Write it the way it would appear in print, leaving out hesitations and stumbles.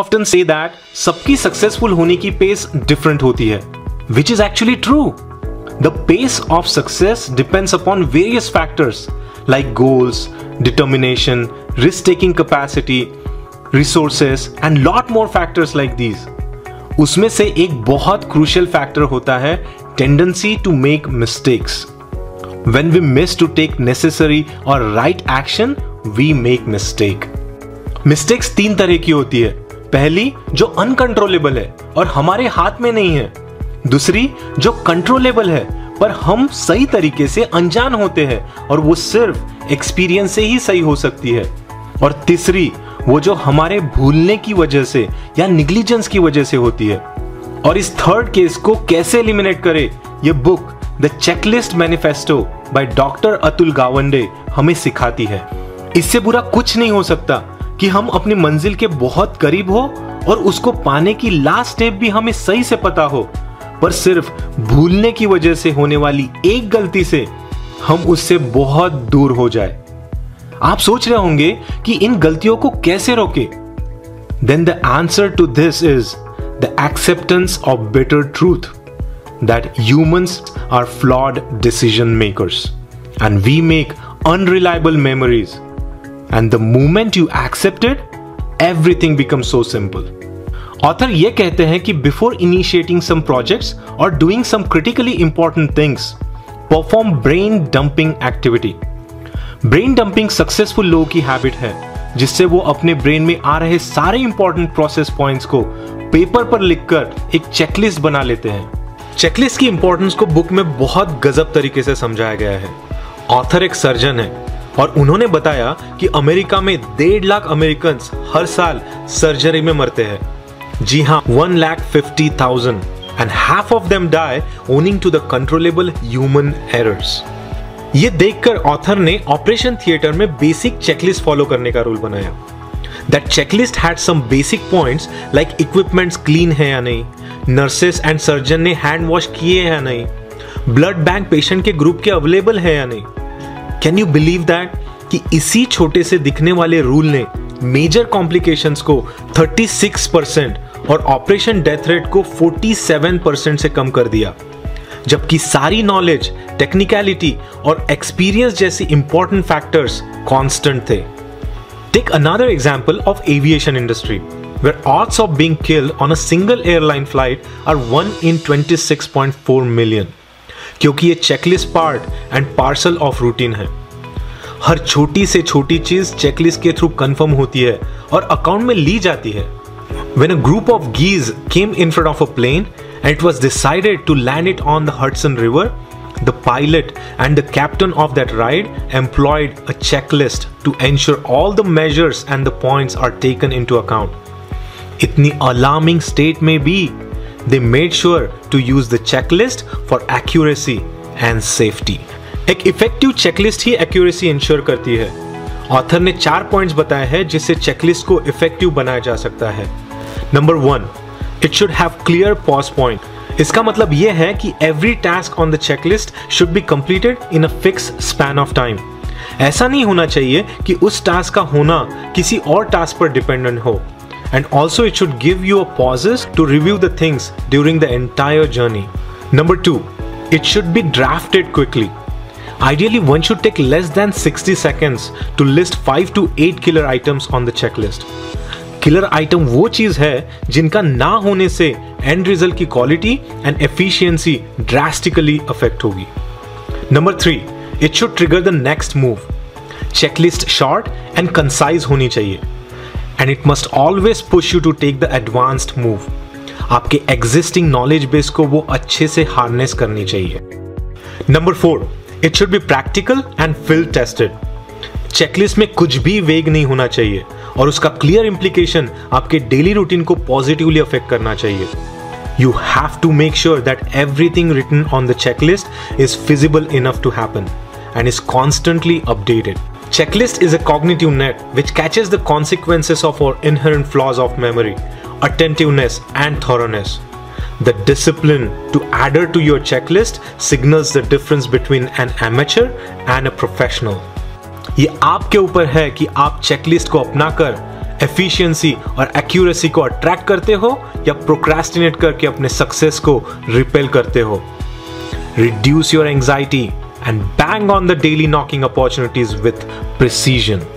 often say that सबकी successful होने की पेस डिफरेंट होती है, which is actually true. The pace of success depends upon various factors like goals, determination, risk-taking capacity, resources and lot more factors like these. उसमें से एक बहुत crucial factor होता है tendency to make mistakes. When we miss to take necessary or right action, we make mistake. Mistakes तीन तरह की होती है. पहली जो अनकंट्रोलेबल है और हमारे हाथ में नहीं है. दूसरी जो कंट्रोलेबल है पर हम सही तरीके से अनजान होते हैं और वो सिर्फ एक्सपीरियंस से ही सही हो सकती है. और तीसरी वो जो हमारे भूलने की वजह से या निग्लिजेंस की वजह से होती है. और इस थर्ड केस को कैसे एलिमिनेट करें, ये book the checklist manifesto by doctor Atul Gawande हमें सिखाती है. इससे बुरा कुछ नहीं हो सकता कि हम अपनी मंजिल के बहुत करीब हो और उसको पाने की लास्ट स्टेप भी हमें सही से पता हो, पर सिर्फ भूलने की वजह से होने वाली एक गलती से हम उससे बहुत दूर हो जाए. आप सोच रहे होंगे कि इन गलतियों को कैसे रोके. Then the answer to this is the acceptance of bitter truth that humans are flawed decision makers and we make unreliable memories. And the moment you accept it, everything becomes so simple. Author ये कहते हैं कि before initiating some projects or doing some critically important things, perform brain dumping activity. Brain dumping successful लोगों की habit है जिससे वो अपने ब्रेन में आ रहे सारे इंपॉर्टेंट प्रोसेस पॉइंट्स को पेपर पर लिखकर एक चेकलिस्ट बना लेते हैं. चेकलिस्ट की इंपॉर्टेंस को बुक में बहुत गजब तरीके से समझाया गया है. ऑथर एक सर्जन है और उन्होंने बताया कि अमेरिका में 1.5 लाख अमेरिकन हर साल सर्जरी में मरते हैं. जी हाँ, 1,50,000 and half of them die owing to the controllable human errors. ये देखकर ऑथर ने ऑपरेशन थिएटर में बेसिक चेकलिस्ट फॉलो करने का रूल बनाया. That checklist had some basic points like equipments clean है या नहीं, नर्सेस एंड सर्जन ने हैंड वॉश किए हैं या नहीं, ब्लड बैंक पेशेंट के ग्रुप के अवेलेबल है या नहीं. कैन यू बिलीव दैट कि इसी छोटे से दिखने वाले रूल ने मेजर कॉम्प्लिकेशंस को 36% और ऑपरेशन डेथ रेट को 47% से कम कर दिया, जबकि सारी नॉलेज, टेक्निकलिटी और एक्सपीरियंस जैसी इंपॉर्टेंट फैक्टर्स कांस्टेंट थे. Take another example of aviation industry where odds of being killed on a single airline flight are 1 in 26.4 million. क्योंकि ये checklist part and parcel of routine है. हर छोटी से छोटी चीज चेकलिस्ट के थ्रू कंफर्म होती है और अकाउंट में ली जाती है. When a group of geese came in front of a plane and it was decided to land it on the Hudson River, the pilot and the captain of that ride employed a checklist to ensure all the measures and the points are taken into account. इतनी alarming state में भी they made sure to use the checklist for accuracy and safety. एक effective checklist ही accuracy ensure करती है. Author ने 4 points बताए हैं जिससे चेकलिस्ट को इफेक्टिव बनाया जा सकता है. Number 1, it should have clear pause point. इसका मतलब यह है कि every task on the checklist should be completed in a fixed span of time. ऐसा नहीं होना चाहिए कि उस टास्क का होना किसी और टास्क पर डिपेंडेंट हो. And also it should give you a pauses to review the things during the entire journey. Number 2, it should be drafted quickly. Ideally, one should take less than 60 seconds to list 5 to 8 killer items on the checklist. Killer item वो चीज है जिनका ना होने से end result की quality and efficiency drastically affect होगी. Number 3, it should trigger the next move. Checklist short and concise होनी चाहिए. And it must always push you to take the advanced move. आपके existing knowledge base को वो अच्छे से harness करनी चाहिए. Number 4, it should be practical and field tested. Checklist में कुछ भी vague नहीं होना चाहिए और उसका clear implication आपके daily routine को positively affect करना चाहिए. You have to make sure that everything written on the checklist is feasible enough to happen and is constantly updated. Checklist is a cognitive net which catches the consequences of our inherent flaws of memory, attentiveness, and thoroughness. The discipline to adhere to your checklist signals the difference between an amateur and a professional. ये आपके ऊपर है कि आप checklist को अपनाकर efficiency और accuracy को अट्रैक्ट करते हो या प्रोक्रेस्टिनेट करके अपने सक्सेस को रिपेल करते हो? Reduce your anxiety and bang on the daily knocking opportunities with precision.